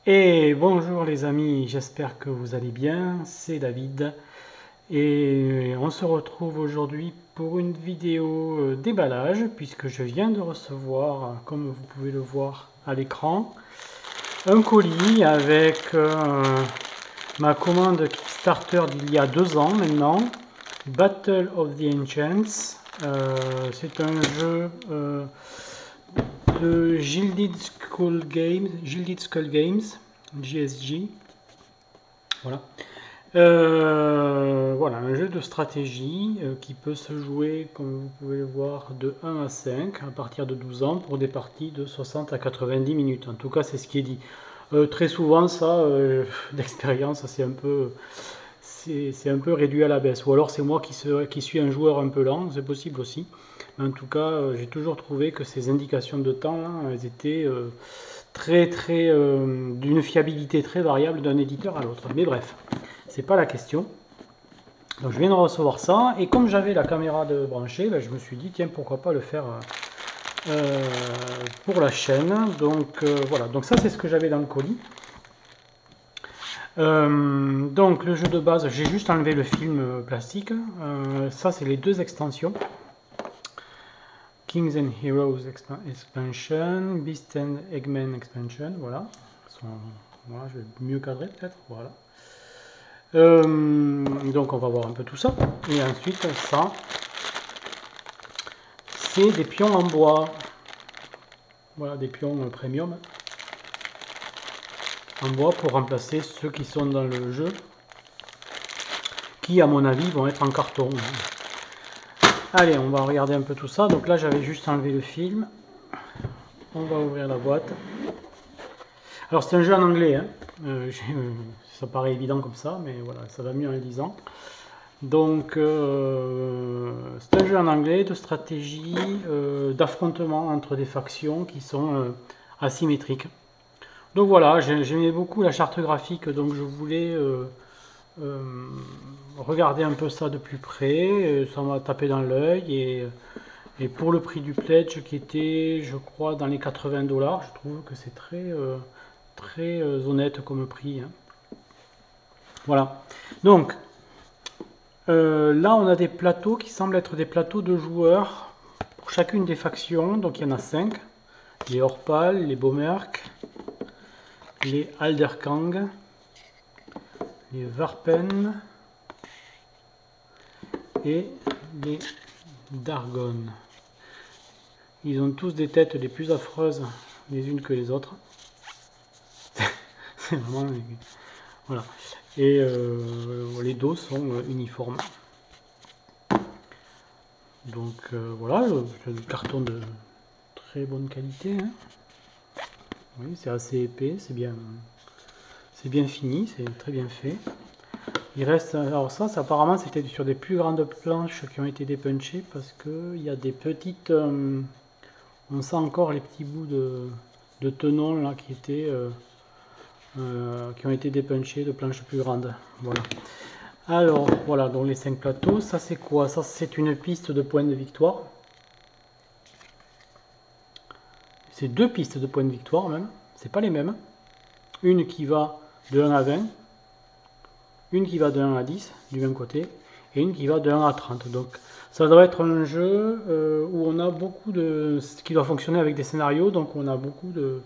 Et bonjour les amis, j'espère que vous allez bien, c'est David et on se retrouve aujourd'hui pour une vidéo déballage puisque je viens de recevoir, comme vous pouvez le voir à l'écran, un colis avec ma commande Kickstarter d'il y a 2 ans maintenant, Battle of the Ancients. C'est un jeu de Gilded Skull Games, GSG. Voilà. Voilà, un jeu de stratégie qui peut se jouer, comme vous pouvez le voir, de 1 à 5 à partir de 12 ans pour des parties de 60 à 90 minutes. En tout cas, c'est ce qui est dit. Très souvent, ça, d'expérience, c'est un peu réduit à la baisse. Ou alors c'est moi qui suis un joueur un peu lent, c'est possible aussi. Mais en tout cas, j'ai toujours trouvé que ces indications de temps, là, elles étaient d'une fiabilité très variable d'un éditeur à l'autre. Mais bref, c'est pas la question. Donc je viens de recevoir ça, et comme j'avais la caméra de branchée, ben, je me suis dit, tiens, pourquoi pas le faire pour la chaîne. Donc voilà, donc ça c'est ce que j'avais dans le colis. Donc le jeu de base, j'ai juste enlevé le film plastique. Ça c'est les deux extensions. Kings and Heroes Expansion, Beast and Eggman Expansion, voilà. Voilà, je vais mieux cadrer peut-être, voilà. Donc on va voir un peu tout ça. Et ensuite ça, c'est des pions en bois. Voilà, des pions premium en bois pour remplacer ceux qui sont dans le jeu, qui à mon avis vont être en carton. Allez, on va regarder un peu tout ça. Donc là j'avais juste enlevé le film. On va ouvrir la boîte. Alors c'est un jeu en anglais, hein. Ça paraît évident comme ça, mais voilà, ça va mieux en le lisant. Donc c'est un jeu en anglais de stratégie, d'affrontement entre des factions qui sont asymétriques. Donc voilà, j'aimais beaucoup la charte graphique, donc je voulais regarder un peu ça de plus près. Ça m'a tapé dans l'œil, et pour le prix du pledge qui était, je crois, dans les 80 $, je trouve que c'est très honnête comme prix, hein. Voilà. Donc là, on a des plateaux qui semblent être des plateaux de joueurs pour chacune des factions. Donc il y en a 5. Les Orpal, les Bomerk, les Alderkang, les Varpen et les Dargon. Ils ont tous des têtes les plus affreuses les unes que les autres. C'est vraiment... Voilà. Et les dos sont uniformes. Donc voilà, c'est du carton de très bonne qualité, hein. Oui, c'est assez épais, c'est bien fini, c'est très bien fait. Il reste, alors ça apparemment c'était sur des plus grandes planches qui ont été dépunchées, parce que il y a des petites, on sent encore les petits bouts de tenons là qui ont été dépunchés de planches plus grandes. Voilà. Alors voilà, donc les 5 plateaux, ça c'est quoi? Ça c'est une piste de points de victoire. C'est 2 pistes de points de victoire même, c'est pas les mêmes. Une qui va de 1 à 20, une qui va de 1 à 10 du même côté, et une qui va de 1 à 30. Donc ça doit être un jeu où on a beaucoup de... qui doit fonctionner avec des scénarios, donc on a beaucoup de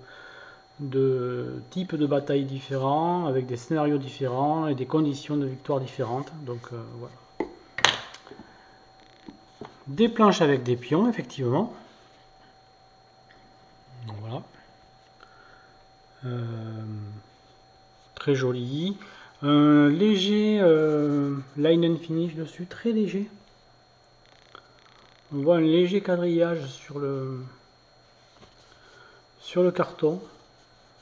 types de batailles différents, avec des scénarios différents et des conditions de victoire différentes. Donc voilà. Des planches avec des pions, effectivement. Voilà. Très joli. Un léger line and finish dessus, très léger. On voit un léger quadrillage sur le carton.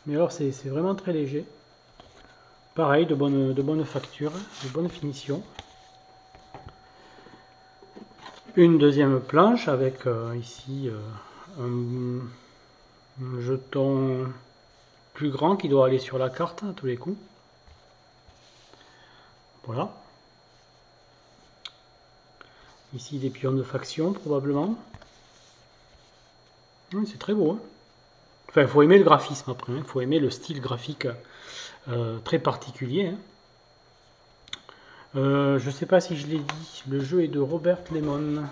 Mais alors c'est vraiment très léger. Pareil, de bonne facture, de bonne finition. Une deuxième planche avec ici un jeton plus grand qui doit aller sur la carte à tous les coups. Voilà. Ici des pions de faction probablement. Oui, c'est très beau, hein. Enfin, il faut aimer le graphisme après, il faut aimer le style graphique très particulier. Hein. Je ne sais pas si je l'ai dit, le jeu est de Robert Lemon.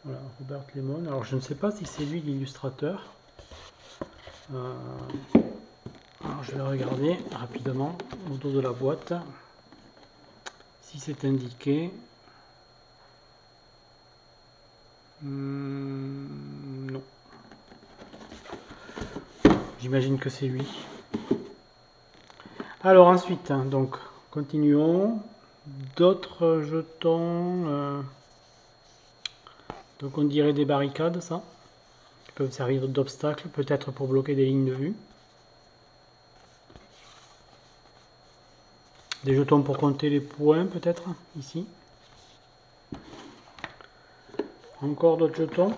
Voilà, Robert Lemon. Alors je ne sais pas si c'est lui l'illustrateur. Alors je vais regarder rapidement au dos de la boîte si c'est indiqué. Non. J'imagine que c'est lui. Alors ensuite, hein, donc continuons. D'autres jetons. Donc on dirait des barricades, ça. Qui peuvent servir d'obstacles, peut-être pour bloquer des lignes de vue. Des jetons pour compter les points, peut-être, ici. Encore d'autres jetons.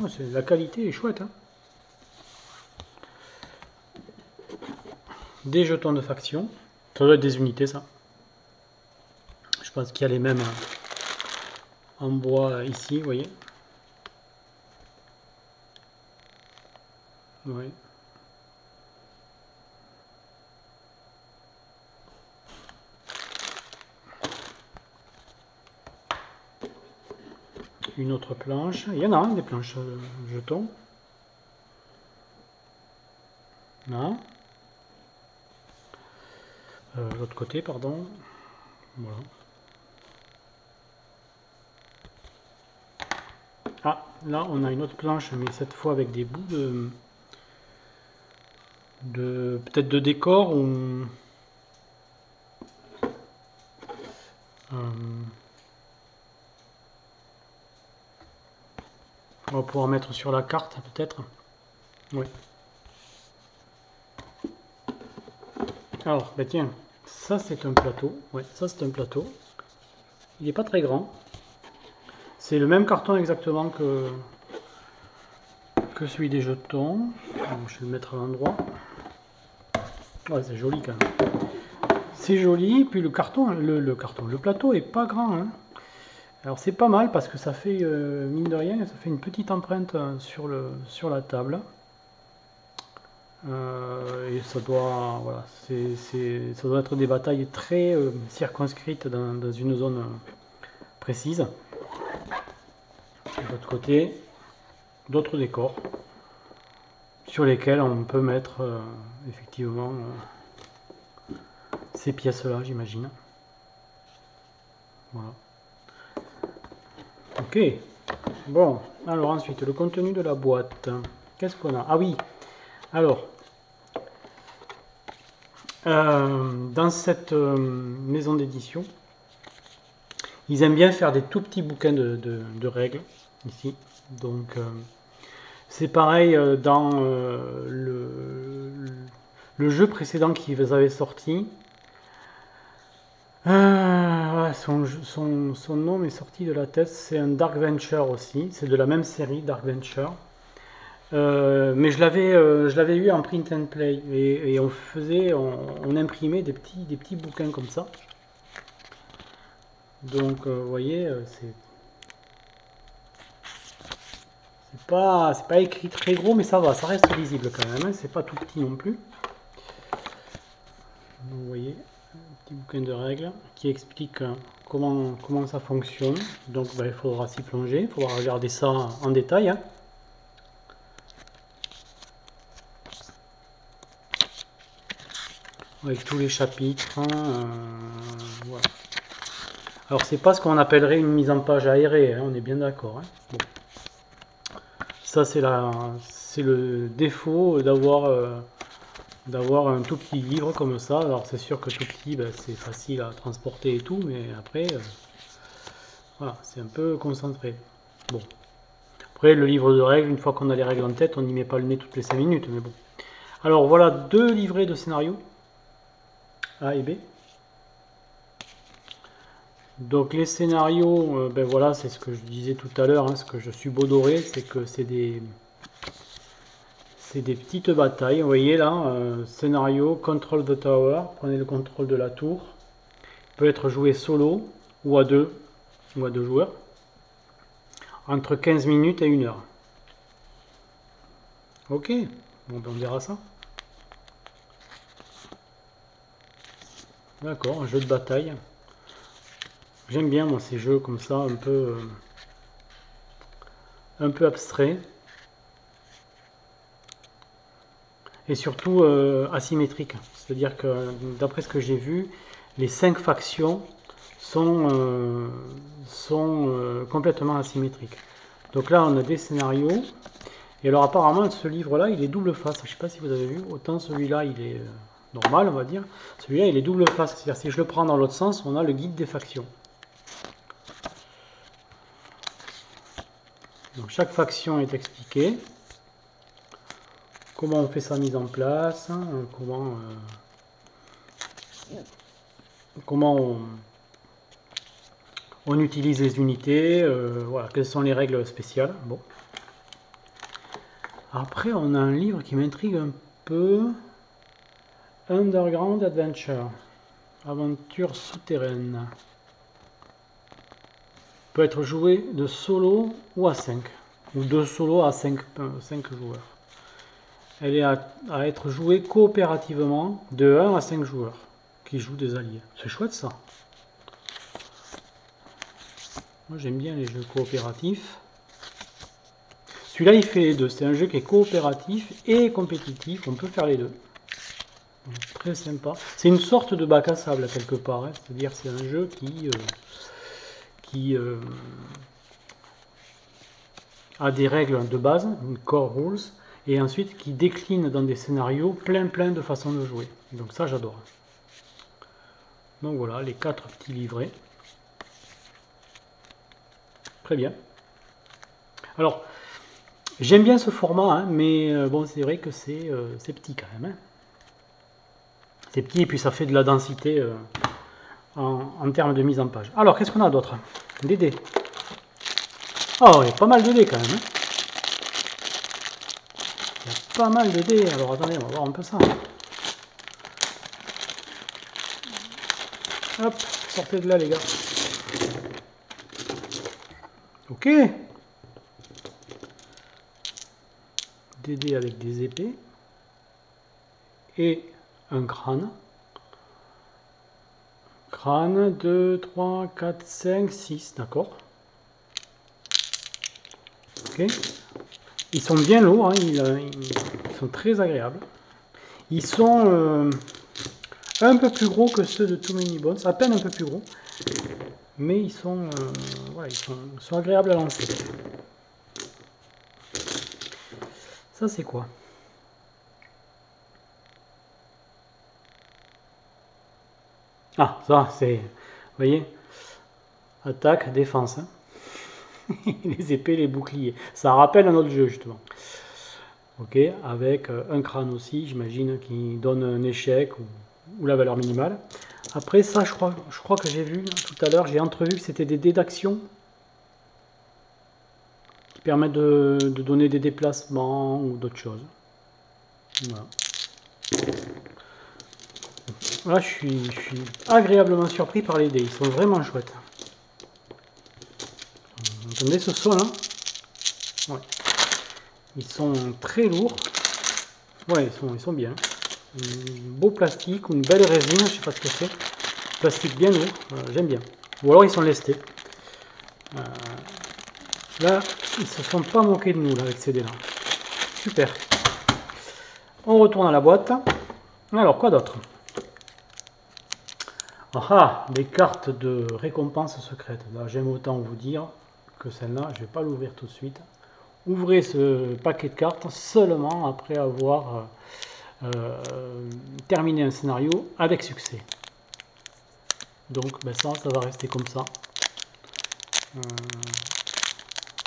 Oh, la qualité est chouette. Hein. Des jetons de faction. Ça doit être des unités, ça. Je pense qu'il y a les mêmes en bois ici, vous voyez. Oui. Une autre planche. Il y en a des planches jetons. Là. L'autre côté, pardon. Voilà. Ah, là on a une autre planche, mais cette fois avec des bouts peut-être de décor ou on va pouvoir mettre sur la carte peut-être. Oui. Alors, bah tiens, ça c'est un plateau. Ouais, ça c'est un plateau. Il n'est pas très grand. C'est le même carton exactement que celui des jetons. Donc, je vais le mettre à l'endroit. Ouais, c'est joli quand même. C'est joli, puis le plateau est pas grand. Hein. Alors c'est pas mal parce que ça fait, mine de rien, ça fait une petite empreinte sur la table. Et ça doit, voilà, ça doit être des batailles très circonscrites dans une zone précise. De l'autre côté, d'autres décors sur lesquels on peut mettre effectivement ces pièces-là, j'imagine. Voilà. Ok. Bon, alors ensuite, le contenu de la boîte. Qu'est-ce qu'on a? Ah oui. Alors, dans cette maison d'édition, ils aiment bien faire des tout petits bouquins de règles, ici. Donc, c'est pareil dans le jeu précédent qu'ils avaient sorti. Son nom est sorti de la tête, c'est un Dark Venture aussi, c'est de la même série, Dark Venture. Mais je l'avais eu en print and play et on imprimait des petits bouquins comme ça. Donc vous voyez, c'est pas écrit très gros, mais ça va, ça reste lisible quand même. Hein, c'est pas tout petit non plus. Donc, vous voyez, un petit bouquin de règles qui explique comment ça fonctionne. Donc il faudra s'y plonger, il faudra regarder ça en détail. Hein. Avec tous les chapitres. Voilà. Alors c'est pas ce qu'on appellerait une mise en page aérée, hein, on est bien d'accord. Hein. Bon. Ça c'est le défaut d'avoir un tout petit livre comme ça. Alors c'est sûr que tout petit, c'est facile à transporter et tout, mais après, voilà, c'est un peu concentré. Bon. Après le livre de règles, une fois qu'on a les règles en tête, on n'y met pas le nez toutes les 5 minutes, mais bon. Alors voilà 2 livrets de scénario. A et B. Donc les scénarios, voilà, c'est ce que je disais tout à l'heure, hein, ce que je suis bodoré, c'est que c'est des petites batailles. Vous voyez là, scénario, control the tower, prenez le contrôle de la tour. Il peut être joué solo ou à deux joueurs, entre 15 minutes et 1 heure. Ok, bon, ben, on verra ça. D'accord, un jeu de bataille. J'aime bien moi ces jeux comme ça, un peu abstrait. Et surtout asymétrique. C'est-à-dire que d'après ce que j'ai vu, les 5 factions sont complètement asymétriques. Donc là, on a des scénarios. Et alors apparemment, ce livre-là, il est double face. Je ne sais pas si vous avez vu. Autant celui-là, il est normal, on va dire. Celui-là, il est double face. C'est-à-dire si je le prends dans l'autre sens, on a le guide des factions. Donc chaque faction est expliquée. Comment on fait sa mise en place, hein, comment on utilise les unités, voilà, quelles sont les règles spéciales. Bon. Après, on a un livre qui m'intrigue un peu. Underground Adventure. Aventure souterraine. Peut être joué de solo ou à 5. Ou de solo à 5 joueurs. Elle est à être jouée coopérativement de 1 à 5 joueurs qui jouent des alliés. C'est chouette ça. Moi j'aime bien les jeux coopératifs. Celui-là il fait les deux. C'est un jeu qui est coopératif et compétitif. On peut faire les deux. Donc, très sympa. C'est une sorte de bac à sable quelque part. Hein. C'est-à-dire c'est un jeu qui a des règles de base, une core rules, et ensuite qui décline dans des scénarios plein de façons de jouer. Donc ça j'adore. Donc voilà, les 4 petits livrets. Très bien. Alors, j'aime bien ce format, hein, mais bon, c'est vrai que c'est petit quand même. Hein. C'est petit et puis ça fait de la densité en termes de mise en page. Alors, qu'est-ce qu'on a d'autre? Des dés. Oh, il y a pas mal de dés quand même. Hein. Il y a pas mal de dés. Alors, attendez, on va voir un peu ça. Hop, sortez de là, les gars. Ok. Des dés avec des épées. Et un crâne. Crâne, 2, 3, 4, 5, 6, d'accord. Ok. Ils sont bien lourds, hein, ils sont très agréables. Ils sont un peu plus gros que ceux de Too Many Bones, à peine un peu plus gros. Mais ils sont, voilà, ils sont agréables à lancer. Ça c'est quoi? Ah, ça c'est, vous voyez, attaque, défense. Hein. Les épées, les boucliers. Ça rappelle un autre jeu justement. Ok, avec un crâne aussi, j'imagine, qui donne un échec ou la valeur minimale. Après ça, je crois que j'ai vu tout à l'heure, j'ai entrevu que c'était des dés d'action qui permettent de donner des déplacements ou d'autres choses. Voilà. Là, je suis agréablement surpris par les dés, ils sont vraiment chouettes. Vous entendez ce son là? Ouais. Ils sont très lourds. Ouais, ils sont bien. Un beau plastique ou une belle résine, je sais pas ce que c'est. Plastique bien lourd, j'aime bien. Ou alors ils sont lestés. Là, ils se sont pas moqués de nous là, avec ces dés là. Super. On retourne à la boîte. Alors, quoi d'autre? Ah, des cartes de récompense secrètes. Là, j'aime autant vous dire que celle-là, je ne vais pas l'ouvrir tout de suite. Ouvrez ce paquet de cartes seulement après avoir terminé un scénario avec succès. Donc, ben ça va rester comme ça.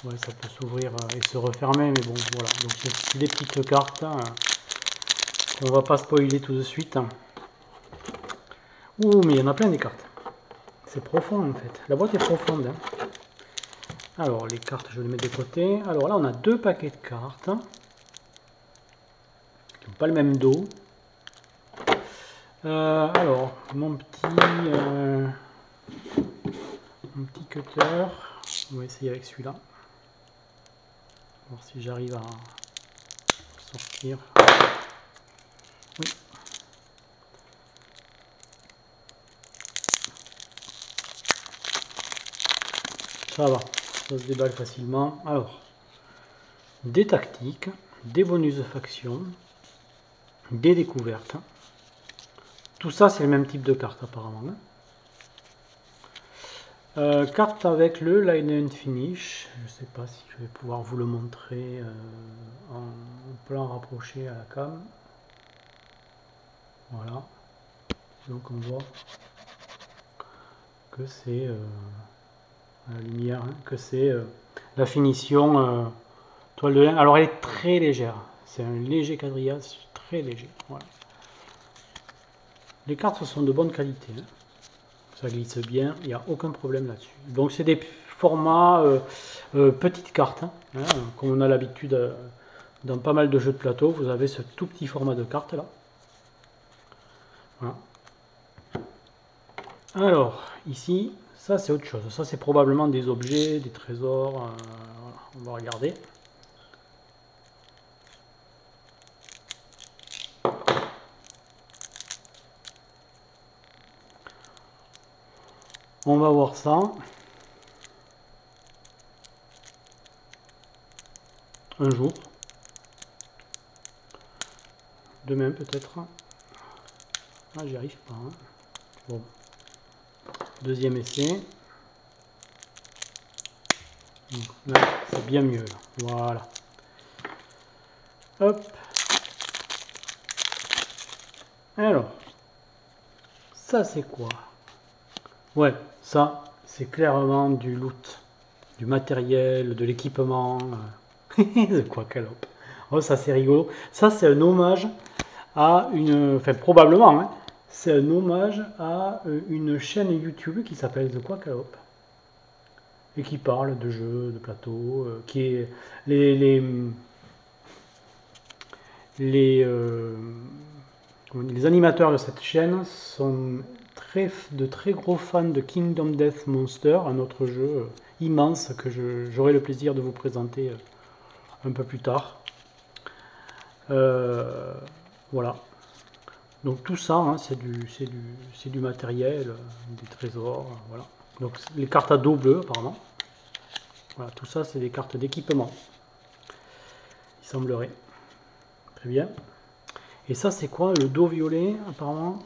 Ouais, ça peut s'ouvrir et se refermer, mais bon, voilà. Donc, c'est des petites cartes qu'on va pas spoiler tout de suite. Ouh, mais il y en a plein des cartes. C'est profond en fait. La boîte est profonde. Hein. Alors, les cartes, je vais les mettre de côté. Alors là, on a 2 paquets de cartes. Qui n'ont pas le même dos. Alors, mon petit cutter. On va essayer avec celui-là. Voir si j'arrive à sortir. Oui. Ça va, ça se déballe facilement. Alors, des tactiques, des bonus de faction, des découvertes. Tout ça, c'est le même type de carte apparemment. Carte avec le line and finish. Je ne sais pas si je vais pouvoir vous le montrer en plan rapproché à la cam. Voilà. Donc on voit que c'est à la lumière, hein, que c'est la finition toile de lin. Alors elle est très légère. C'est un léger quadrillage, très léger. Voilà. Les cartes sont de bonne qualité. Hein. Ça glisse bien, il n'y a aucun problème là-dessus. Donc c'est des formats petites cartes, hein, comme on a l'habitude dans pas mal de jeux de plateau. Vous avez ce tout petit format de carte là. Voilà. Alors ici, ça c'est autre chose. Ça c'est probablement des objets, des trésors. Voilà. On va regarder. On va voir ça. Un jour. Demain peut-être. Ah, j'y arrive pas. Hein. Bon. Deuxième essai. Là, c'est bien mieux. Là. Voilà. Hop. Alors. Ça c'est quoi? Ouais, ça c'est clairement du loot. Du matériel, de l'équipement. De quoi calope. Oh, ça c'est rigolo. Ça c'est un hommage à une... Enfin, probablement, hein, c'est un hommage à une chaîne YouTube qui s'appelle The Quackalope et qui parle de jeux, de plateaux, qui est... Les animateurs de cette chaîne sont de très gros fans de Kingdom Death Monster, un autre jeu immense que j'aurai le plaisir de vous présenter un peu plus tard. Voilà. Donc tout ça, hein, c'est du matériel, des trésors, voilà. Donc les cartes à dos bleu apparemment. Voilà, tout ça c'est des cartes d'équipement. Il semblerait. Très bien. Et ça c'est quoi? Le dos violet apparemment.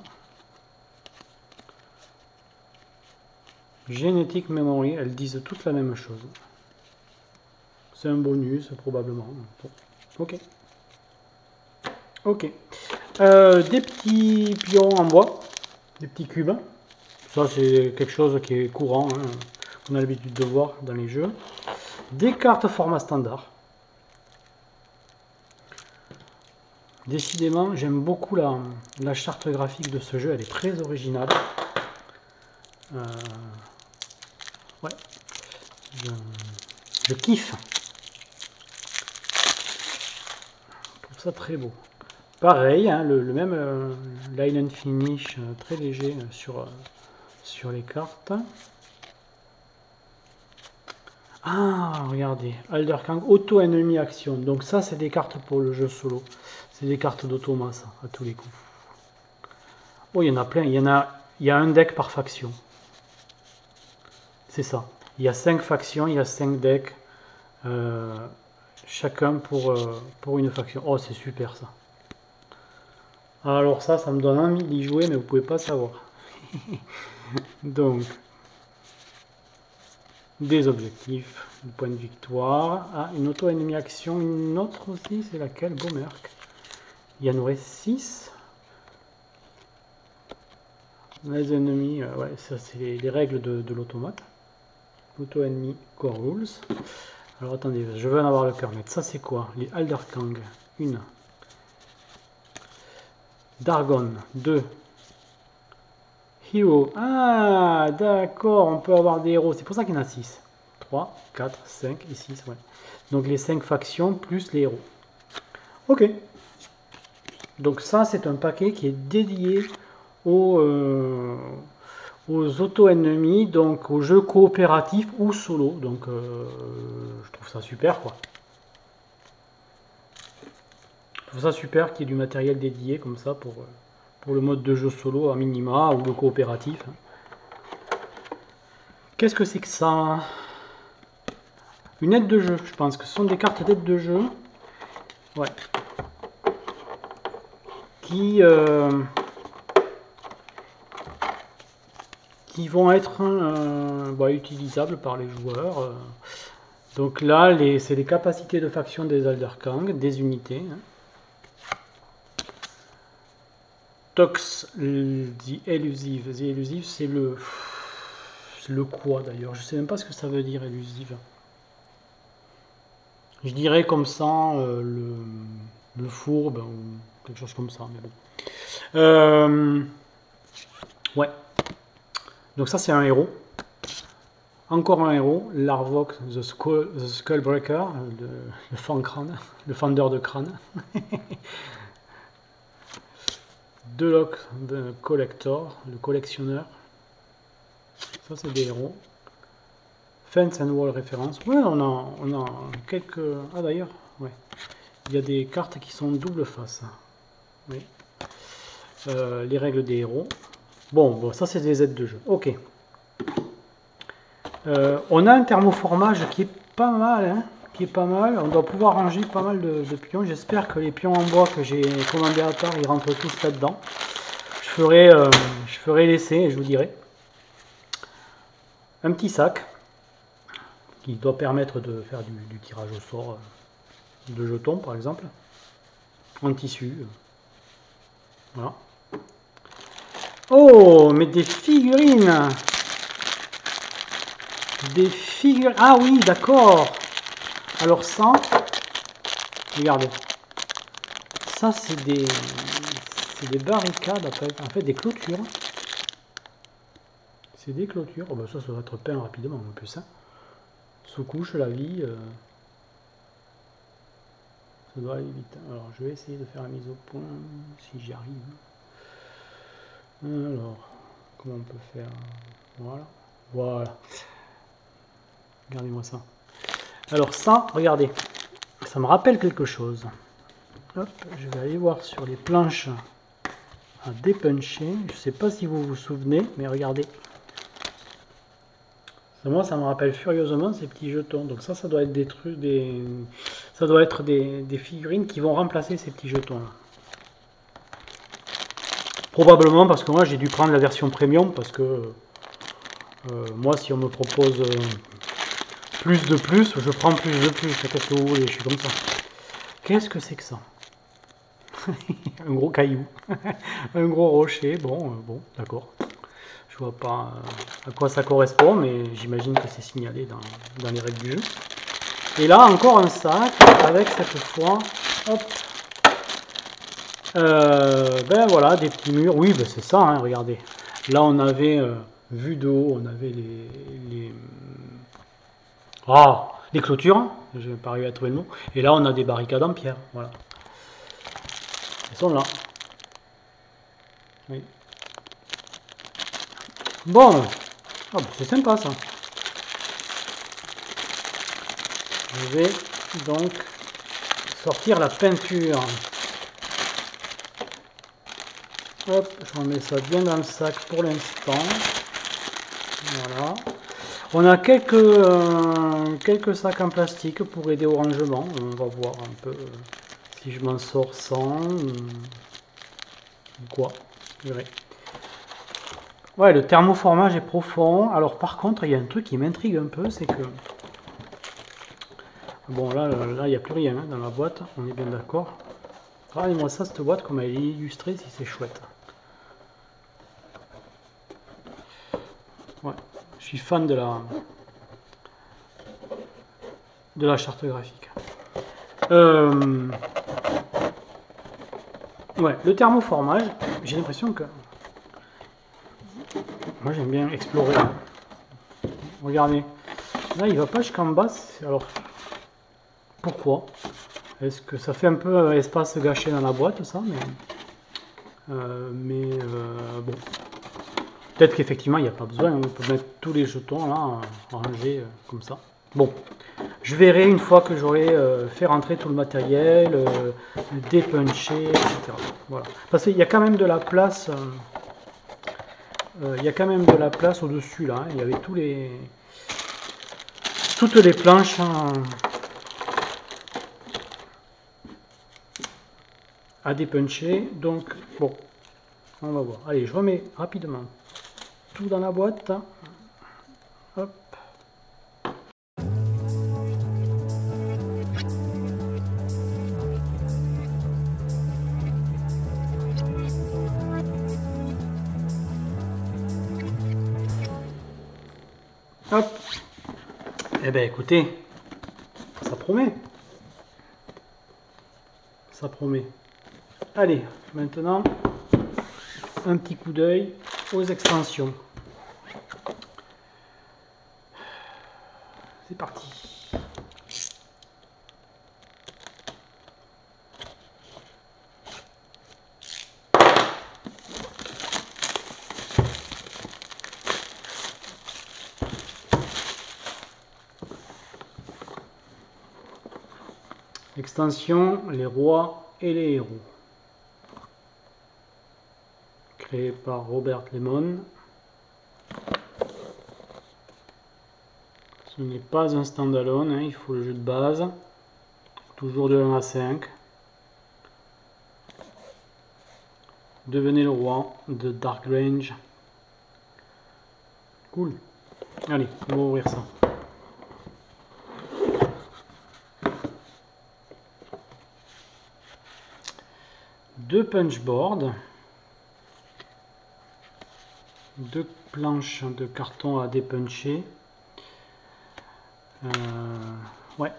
Genetic Memory, elles disent toutes la même chose. C'est un bonus probablement. Bon. Ok. Ok. Des petits pions en bois, des petits cubes. Ça c'est quelque chose qui est courant, hein. On a l'habitude de voir dans les jeux. Des cartes format standard. Décidément, j'aime beaucoup la charte graphique de ce jeu, elle est très originale. Ouais, je kiffe. Je trouve ça très beau. Pareil, hein, le même line and finish très léger sur les cartes. Ah, regardez, Alderkang, auto-ennemi action. Donc ça, c'est des cartes pour le jeu solo. C'est des cartes d'automa, ça, à tous les coups. Oh, il y en a plein. Il y a un deck par faction. C'est ça. Il y a 5 factions, il y a 5 decks. Chacun pour une faction. Oh, c'est super, ça. Alors ça me donne envie d'y jouer, mais vous pouvez pas savoir. Donc, des objectifs, un point de victoire. Ah, une auto-ennemi action, une autre aussi, c'est laquelle? Beaumerk. Il y en aurait 6. Les ennemis, ouais, ça c'est les règles de l'automate. Auto-ennemi core rules. Alors attendez, je veux en avoir le cœur net. Ça c'est quoi? Les Alderkang. 1. Dargon. 2. Hero. Ah, d'accord, on peut avoir des héros. C'est pour ça qu'il y en a 6. 3, 4, 5 et 6. Ouais. Donc les 5 factions plus les héros. Ok. Donc ça, c'est un paquet qui est dédié aux auto-ennemis, donc aux jeux coopératifs ou solo. Donc je trouve ça super, quoi. trouve ça super qu'il y ait du matériel dédié comme ça pour le mode de jeu solo à minima ou le coopératif. Qu'est-ce que c'est que ça? Une aide de jeu, je pense que ce sont des cartes d'aide de jeu. Ouais. Qui vont être utilisables par les joueurs. Donc là, c'est les capacités de faction des Alderakhang, des unités. Tox, the Elusive. The Elusive, c'est le quoi d'ailleurs? Je sais même pas ce que ça veut dire, Elusive. Je dirais comme ça, le fourbe, ou quelque chose comme ça, mais bon. Ouais. Donc ça, c'est un héros. Encore un héros, Larvok, the Skullbreaker, le fang-crâne, le fendeur de crâne. Deloc, the Collector, le collectionneur. Ça, c'est des héros. Fence and Wall référence. Ouais, on a quelques... Ah d'ailleurs, ouais. Il y a des cartes qui sont double face. Oui. Les règles des héros. Bon, ça c'est des aides de jeu. Ok. On a un thermoformage qui est pas mal, hein, qui est pas mal. On doit pouvoir ranger pas mal de pions. J'espère que les pions en bois que j'ai commandés à part, ils rentrent tous là-dedans. Je ferai l'essai et je vous dirai. Un petit sac qui doit permettre de faire du tirage au sort de jetons, par exemple. En tissu. Voilà. Oh, mais des figurines! Des figurines. Ah oui, d'accord. Alors ça, regardez. Ça, c'est des barricades, en fait, des clôtures. C'est des clôtures. Oh, bah ça va être peint rapidement en plus. Hein. Sous-couche, la vie. Ça doit aller vite. Alors, je vais essayer de faire la mise au point, si j'y arrive. Alors, comment on peut faire? Voilà. Voilà. Regardez-moi ça. Alors ça, regardez. Ça me rappelle quelque chose. Hop, je vais aller voir sur les planches à dépuncher. Je ne sais pas si vous vous souvenez, mais regardez. Moi, ça me rappelle furieusement ces petits jetons. Donc ça doit être des trucs, ça doit être des figurines qui vont remplacer ces petits jetons là. Probablement parce que moi j'ai dû prendre la version premium parce que moi si on me propose plus de plus, je prends plus de plus. Qu'est-ce que vous voulez, je suis comme ça. Qu'est-ce que c'est que ça? Un gros caillou, un gros rocher. Bon, d'accord. Je vois pas à quoi ça correspond, mais j'imagine que c'est signalé dans les règles du jeu. Et là, encore un sac avec cette fois, hop, ben voilà, des petits murs. Oui, ben c'est ça, hein, regardez. Là, on avait vu de haut, on avait les clôtures. Je n'ai pas réussi à trouver le mot. Et là, on a des barricades en pierre. Voilà. Elles sont là. Oui. Bon, oh, c'est sympa ça. Je vais donc sortir la peinture. Hop, je remets ça bien dans le sac pour l'instant. Voilà. On a quelques sacs en plastique pour aider au rangement. On va voir un peu si je m'en sors sans ou quoi. Je verrai. Ouais, le thermoformage est profond. Alors par contre, il y a un truc qui m'intrigue un peu, c'est que... Bon, là, il n'y a plus rien hein, dans la boîte, on est bien d'accord. Regardez-moi ça, cette boîte, comme elle est illustrée, si c'est chouette. Ouais, je suis fan de la charte graphique. Ouais, le thermoformage, j'ai l'impression que... Moi j'aime bien explorer. Regardez. Là il va pas jusqu'en bas. Alors pourquoi? Est-ce que ça fait un peu espace gâché dans la boîte ça? Mais bon. Peut-être qu'effectivement il n'y a pas besoin. On peut mettre tous les jetons là rangés comme ça. Bon. Je verrai une fois que j'aurai fait rentrer tout le matériel, dépunché, etc. Voilà. Parce qu'il y a quand même de la place. Il y a quand même de la place au-dessus là. Il y avait toutes les planches à dépuncher. Donc bon, on va voir. Allez, je remets rapidement tout dans la boîte. Hop. Hop. Eh bien écoutez, ça promet. Ça promet. Allez, maintenant, un petit coup d'œil aux extensions. C'est parti. Extension, les rois et les héros. Créé par Robert Lemon. Ce n'est pas un standalone, hein, il faut le jeu de base. Toujours de 1 à 5. Devenez le roi de Dark Range. Cool. Allez, on va ouvrir ça. Deux punchboards. Deux planches de carton à dépuncher. Ouais.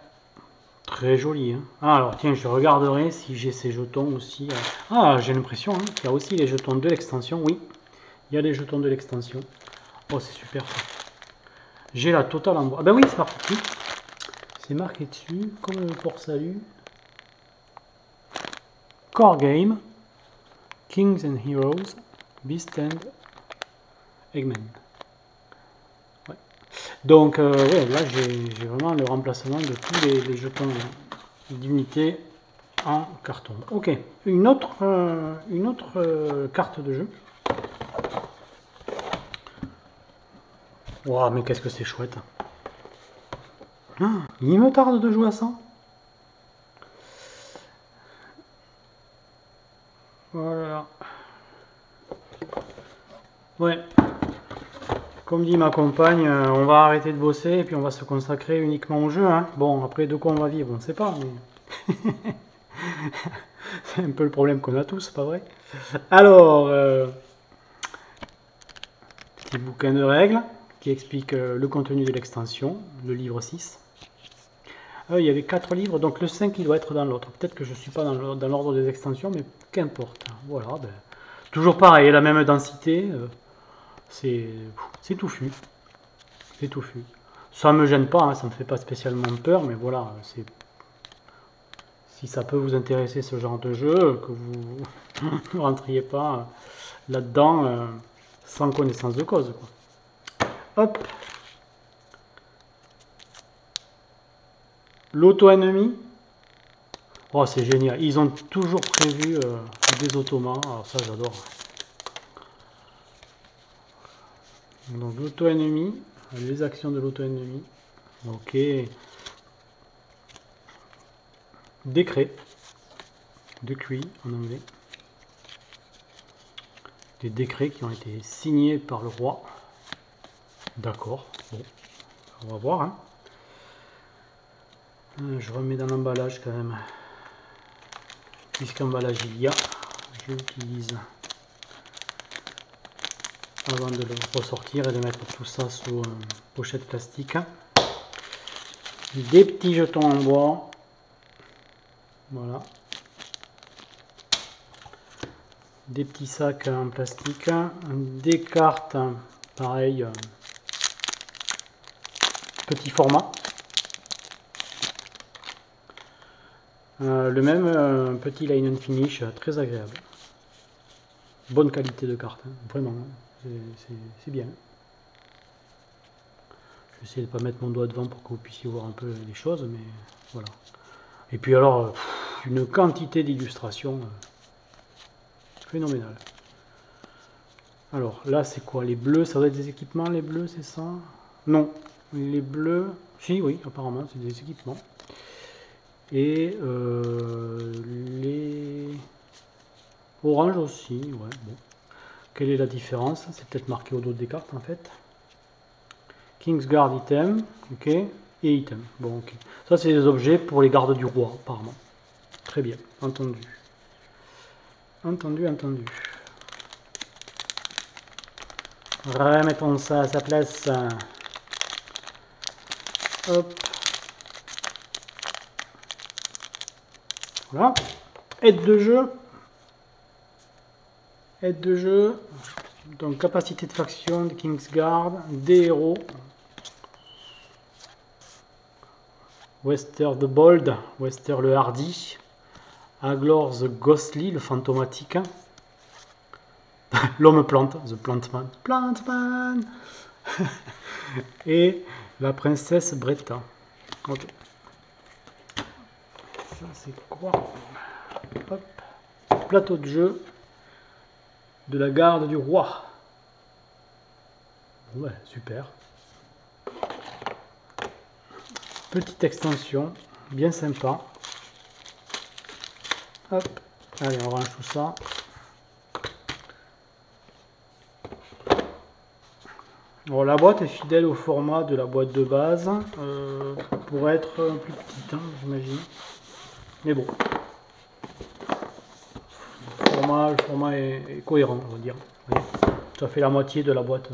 Très joli. Hein. Ah, alors tiens, je regarderai si j'ai ces jetons aussi. Ah, j'ai l'impression qu'il y a aussi les jetons de l'extension. Oui, il y a les jetons de l'extension. Oh, c'est super ça. J'ai la totale en bois. Ah ben oui, c'est marqué dessus. C'est marqué dessus, comme le port salut. Core Game, Kings and Heroes, Beast and Eggman. Ouais. Donc, ouais, là, j'ai vraiment le remplacement de tous les jetons d'unité en carton. Ok, une autre carte de jeu. Waouh, mais qu'est-ce que c'est chouette. Ah, il me tarde de jouer à ça. Voilà. Ouais. Comme dit ma compagne, on va arrêter de bosser et puis on va se consacrer uniquement au jeu. Hein. Bon, après de quoi on va vivre, on ne sait pas. Mais... c'est un peu le problème qu'on a tous, pas vrai? Alors, petit bouquin de règles qui explique le contenu de l'extension, le livre 6. Il y avait 4 livres, donc le 5 il doit être dans l'autre. Peut-être que je ne suis pas dans l'ordre des extensions, mais qu'importe. Voilà, ben, toujours pareil, la même densité. C'est touffu. C'est touffu. Ça ne me gêne pas, hein, ça ne me fait pas spécialement peur, mais voilà, si ça peut vous intéresser ce genre de jeu, que vous ne rentriez pas là-dedans sans connaissance de cause. Quoi. Hop. L'auto-ennemi. Oh, c'est génial. Ils ont toujours prévu des automas. Alors ça, j'adore. Donc l'auto-ennemi, les actions de l'auto-ennemi. Ok. Décret. Decree en anglais. Des décrets qui ont été signés par le roi. D'accord. Bon. On va voir. Hein. Je remets dans l'emballage quand même. Puisqu'emballage il y a, je l'utilise avant de le ressortir et de mettre tout ça sous pochette plastique. Des petits jetons en bois. Voilà. Des petits sacs en plastique. Des cartes, pareil, petit format. Le même petit line and finish, très agréable. Bonne qualité de carte, hein, vraiment, c'est bien. vais essayer de ne pas mettre mon doigt devant pour que vous puissiez voir un peu les choses, mais voilà. Et puis alors, une quantité d'illustrations phénoménale. Alors là, c'est quoi? Les bleus, ça doit être des équipements, les bleus, c'est ça? Non, les bleus... Si, oui, apparemment, c'est des équipements. Et les oranges aussi, ouais, bon. Quelle est la différence? C'est peut-être marqué au dos des cartes, en fait. Kingsguard item, ok, et item. Bon, ok. Ça, c'est des objets pour les gardes du roi, apparemment. Très bien, entendu. Entendu, entendu. Remettons ça à sa place. Hop. Voilà. Aide de jeu. Aide de jeu. Donc, capacité de faction de Kingsguard, des héros. Wester the Bold, Wester le Hardy, Aglor the Ghostly, le fantomatique, l'homme plante, the Plantman, Plantman, et la princesse Bretta. Ok. Ça c'est quoi? Hop. Plateau de jeu de la garde du roi. Ouais, super. Petite extension, bien sympa. Hop, allez, on range tout ça. Bon, la boîte est fidèle au format de la boîte de base, pour être plus petite, hein, j'imagine. Mais bon, le format est cohérent, on va dire. Ça fait la moitié de la boîte.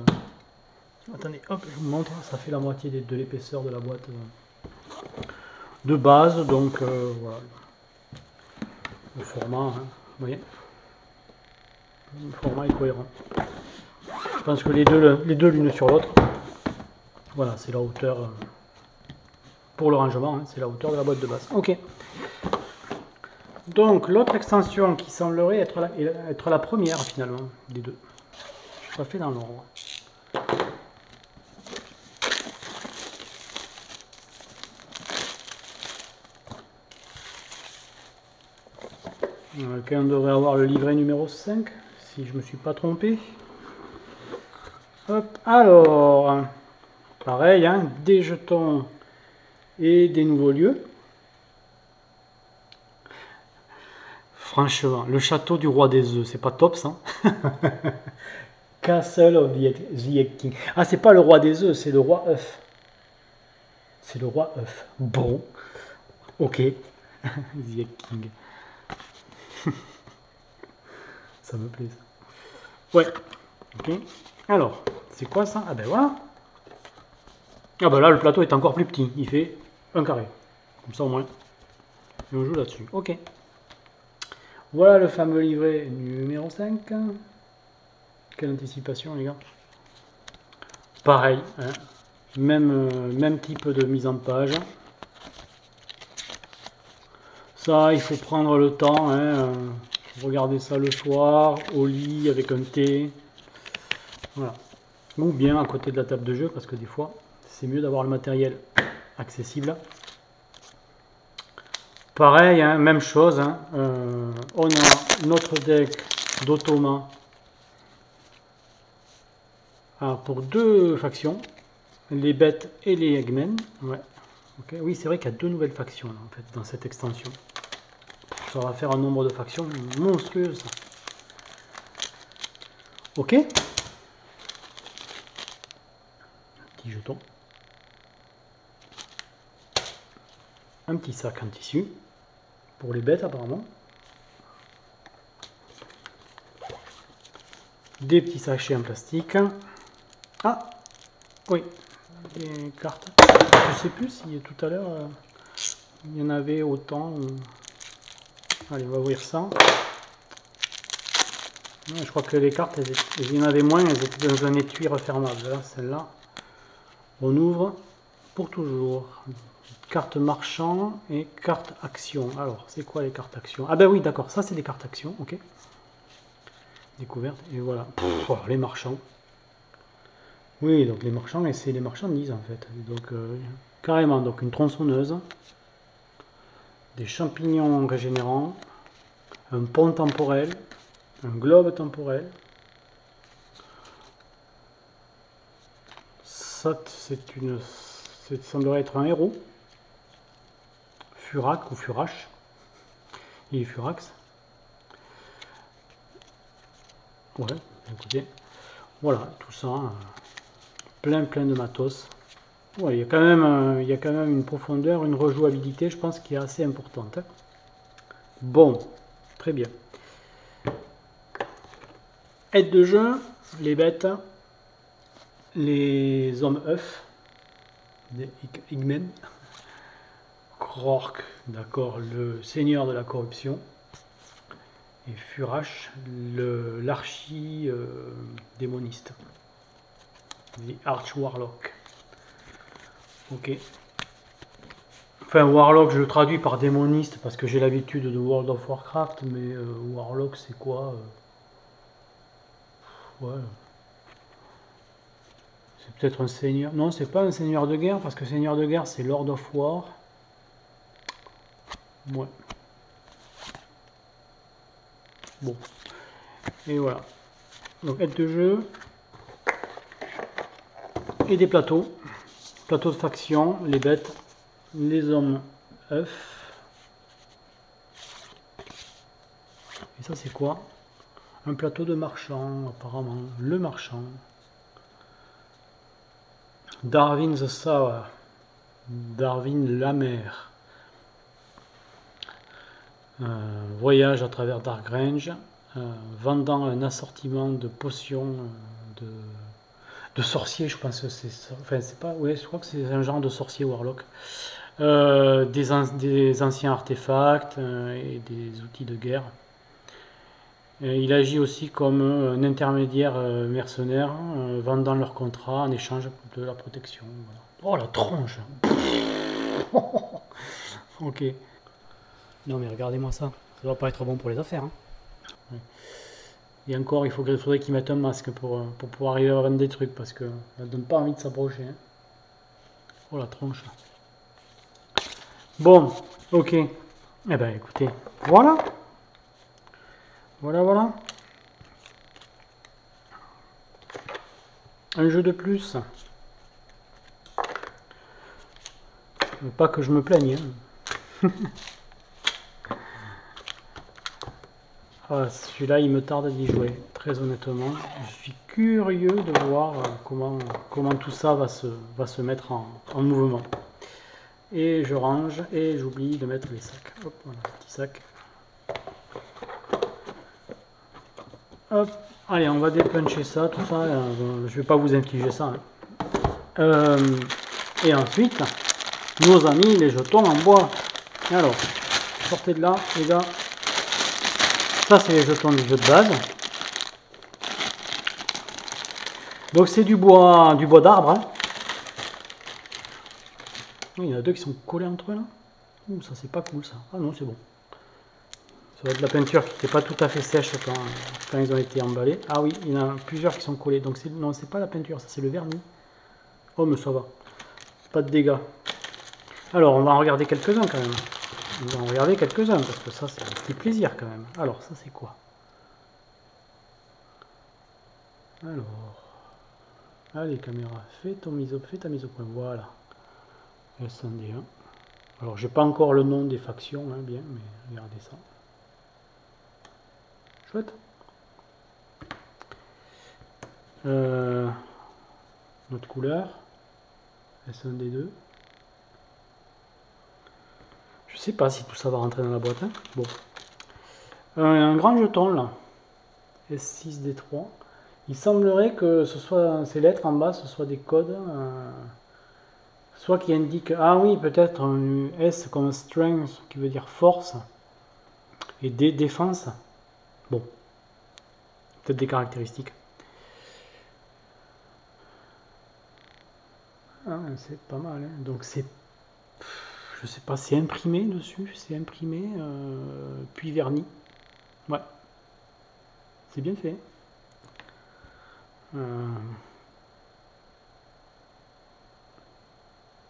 Attendez, hop, je vous montre, ça fait la moitié de l'épaisseur de la boîte de base, donc voilà. Le format, hein, vous voyez, le format est cohérent. Je pense que les deux l'une sur l'autre, voilà, c'est la hauteur, pour le rangement, hein, c'est la hauteur de la boîte de base. Ok. Donc l'autre extension qui semblerait être la première finalement des deux. Je n'ai pas fait dans l'ordre. On devrait avoir le livret numéro 5, si je ne me suis pas trompé. Hop, alors, pareil, hein, des jetons et des nouveaux lieux. Franchement, le château du roi des œufs, c'est pas top ça. Castle of the Egg King. Ah, c'est pas le roi des œufs, c'est le roi œuf. C'est le roi œuf. Bon, ok. The Egg King. Ça me plaît ça. Ouais, ok. Alors, c'est quoi ça? Ah ben voilà. Ah ben là, le plateau est encore plus petit. Il fait un carré. Comme ça au moins. Et on joue là-dessus. Ok. Voilà le fameux livret numéro 5. Quelle anticipation, les gars. Pareil, hein. Même type de mise en page. Ça, il faut prendre le temps. Hein. Regardez ça le soir, au lit, avec un thé. Voilà. Ou bien à côté de la table de jeu, parce que des fois, c'est mieux d'avoir le matériel accessible. Pareil, hein, même chose. Hein. On a notre deck d'Ottoman pour deux factions, les bêtes et les eggmen. Ouais. Okay. Oui, c'est vrai qu'il y a deux nouvelles factions là, en fait, dans cette extension. Ça va faire un nombre de factions monstrueux. Ça. Ok. Petit jeton. Un petit sac en tissu. Pour les bêtes apparemment. Des petits sachets en plastique. Ah, oui, des cartes. Je sais plus si tout à l'heure il y en avait autant. Allez, on va ouvrir ça. Je crois que les cartes, il y en avait moins, elles étaient dans un étui refermable. Là, celle-là, on ouvre pour toujours. Carte marchand et carte action. Alors, c'est quoi les cartes action? Ah ben oui, d'accord, ça c'est des cartes action, ok. Découverte, et voilà. Oh, les marchands. Oui, donc les marchands, et c'est les marchandises en fait. Donc carrément, donc une tronçonneuse, des champignons régénérants, un pont temporel, un globe temporel. Ça, ça semblerait être un héros. Furac ou Furache. Il est Furax. Ouais, écoutez. Voilà, tout ça. Plein de matos. Ouais, il y a quand même une profondeur, une rejouabilité, je pense, qui est assez importante. Hein. Bon, très bien. Aide de jeu, les bêtes, les hommes œufs, des Higmen, Krork, d'accord, le seigneur de la corruption, et Furash, l'archi-démoniste, the Arch Warlock. Ok. Enfin, Warlock, je le traduis par démoniste parce que j'ai l'habitude de World of Warcraft, mais Warlock, c'est quoi ouais. C'est peut-être un seigneur. Non, c'est pas un seigneur de guerre parce que seigneur de guerre, c'est Lord of War. Ouais. Bon. Et voilà. Donc, aide de jeu. Et des plateaux. Plateau de faction, les bêtes, les hommes œufs. Et ça, c'est quoi? Un plateau de marchand, apparemment. Le marchand. Darwin the Sour. Darwin la mer. Voyage à travers Darkrange. Vendant un assortiment de potions de sorciers, je pense que c'est ça. Enfin, c'est pas. Ouais, je crois que c'est un genre de sorcier warlock. Des anciens artefacts et des outils de guerre. Il agit aussi comme un intermédiaire mercenaire, vendant leur contrat en échange de la protection. Voilà. Oh la tronche. Ok. Non mais regardez-moi ça. Ça doit pas être bon pour les affaires. Hein. Ouais. Et encore, faudrait qu'ils mettent un masque pour pouvoir arriver à vendre des trucs parce que ça donne pas envie de s'approcher. Hein. Oh la tronche. Bon, ok. Eh ben écoutez, voilà. Voilà. Un jeu de plus. Pas que je me plaigne. Hein. Ah, celui-là, il me tarde d'y jouer, très honnêtement. Je suis curieux de voir comment tout ça va se mettre en mouvement. Et je range, et j'oublie de mettre les sacs. Hop, voilà, petit sac. Hop, allez, on va dépuncher ça, tout ça. Je vais pas vous infliger ça. Hein. Et ensuite, nos amis, les jetons en bois. Alors, sortez de là, les gars. Ça, c'est les jetons du jeu de base. Donc, c'est du bois d'arbre. Hein. Il y en a deux qui sont collés entre eux là. Ouh, ça, c'est pas cool ça. Ah non, c'est bon. Ça va être de la peinture qui n'était pas tout à fait sèche quand ils ont été emballés. Ah oui, il y en a plusieurs qui sont collés. Donc, non, c'est pas la peinture, ça, c'est le vernis. Oh, mais ça va. Pas de dégâts. Alors, on va en regarder quelques-uns quand même. On va en regarder quelques-uns parce que ça, c'est un petit plaisir quand même. Alors, ça, c'est quoi? Alors, allez, caméra, fais ta mise au point. Voilà. S1D1. Alors, j'ai pas encore le nom des factions, hein, bien, mais regardez ça. Chouette. Notre couleur. S1D2. Je sais pas si tout ça va rentrer dans la boîte. Hein. Bon. Un grand jeton là. S6D3. Il semblerait que ces lettres en bas, ce soit des codes. Soit qui indiquent. Ah oui, peut-être un S comme strength, qui veut dire force. Et D, défense. Bon. Peut-être des caractéristiques. Ah, c'est pas mal. Hein. Donc c'est. Je sais pas, c'est imprimé dessus. C'est imprimé, puis verni. Ouais. C'est bien fait.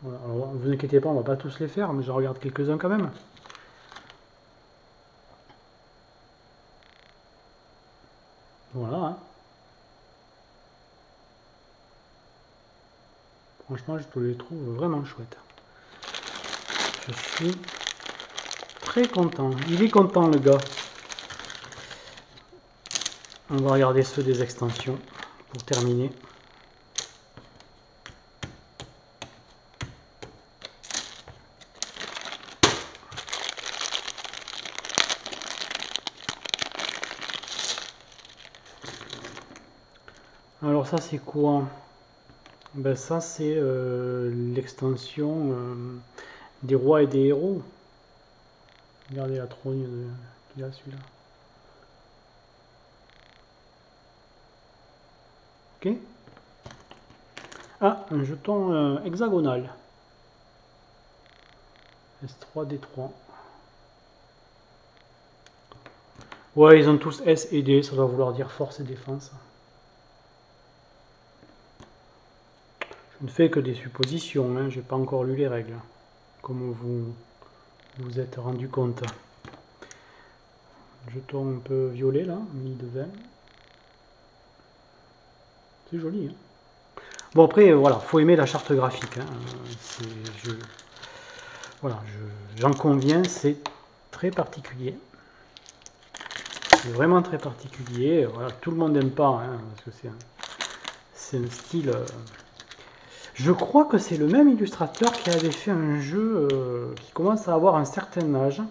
Voilà. Alors, ne vous inquiétez pas, on va pas tous les faire, mais je regarde quelques-uns quand même. Voilà. Hein. Franchement, je les trouve vraiment chouettes. Je suis très content. Il est content, le gars. On va regarder ceux des extensions pour terminer. Alors ça c'est quoi? Ben ça c'est l'extension des rois et des héros. Regardez la trogne qu'il a celui-là. Ok. Ah, un jeton hexagonal. S3D3. Ouais, ils ont tous S et D, ça doit vouloir dire force et défense. Je ne fais que des suppositions, hein, j'ai pas encore lu les règles, comme vous êtes rendu compte. Jeton un peu violet là, mis de 20. C'est joli. Hein. Bon après, voilà, faut aimer la charte graphique. Hein. Voilà, j'en conviens, c'est très particulier. C'est vraiment très particulier. Voilà, tout le monde n'aime pas, hein, parce que c'est un style. Je crois que c'est le même illustrateur qui avait fait un jeu qui commence à avoir un certain âge,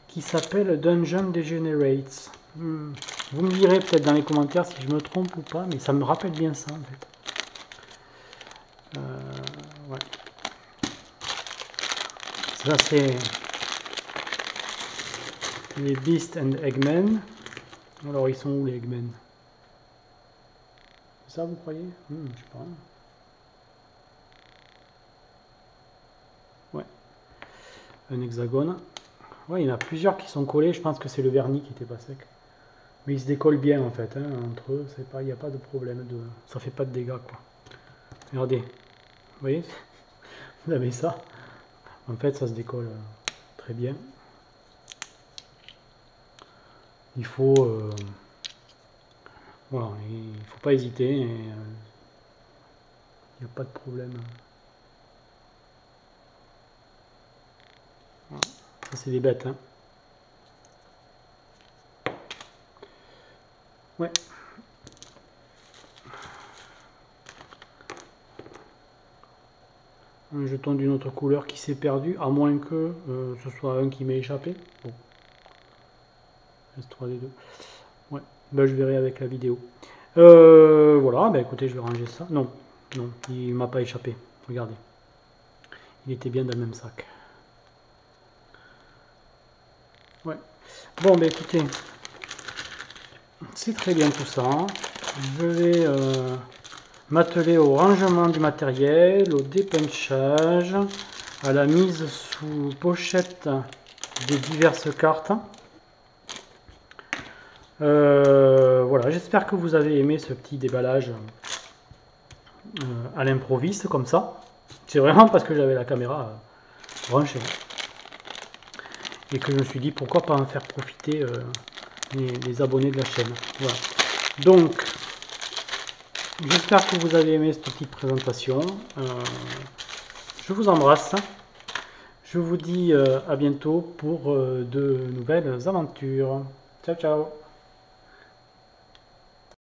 qui s'appelle Dungeon Degenerates. Vous me direz peut-être dans les commentaires si je me trompe ou pas, mais ça me rappelle bien ça en fait. Ouais. Ça c'est les Beast and Eggmen. Alors ils sont où les Eggmen? C'est ça vous croyez? Je sais pas. Ouais. Un hexagone. Ouais, il y en a plusieurs qui sont collés. Je pense que c'est le vernis qui était pas sec. Mais ils se décollent bien en fait. Hein, entre eux, il n'y a pas de problème. Ça fait pas de dégâts quoi. Regardez. Vous voyez? Vous avez ça. En fait, ça se décolle très bien. Il faut... voilà, il faut pas hésiter. Il n'y a pas de problème. Voilà. Ça, c'est des bêtes. Hein. Ouais. Un jeton d'une autre couleur qui s'est perdu, à moins que ce soit un qui m'ait échappé. Bon. S3D2. Ouais, ben, je verrai avec la vidéo. Voilà, ben écoutez, je vais ranger ça. Non, non, il m'a pas échappé. Regardez. Il était bien dans le même sac. Ouais. Bon, ben écoutez, c'est très bien tout ça. Je vais m'atteler au rangement du matériel, au dépunchage, à la mise sous pochette des diverses cartes. Voilà, j'espère que vous avez aimé ce petit déballage à l'improviste comme ça. C'est vraiment parce que j'avais la caméra branchée. Et que je me suis dit pourquoi pas en faire profiter les abonnés de la chaîne. Voilà. Donc, j'espère que vous avez aimé cette petite présentation. Je vous embrasse. Je vous dis à bientôt pour de nouvelles aventures. Ciao, ciao!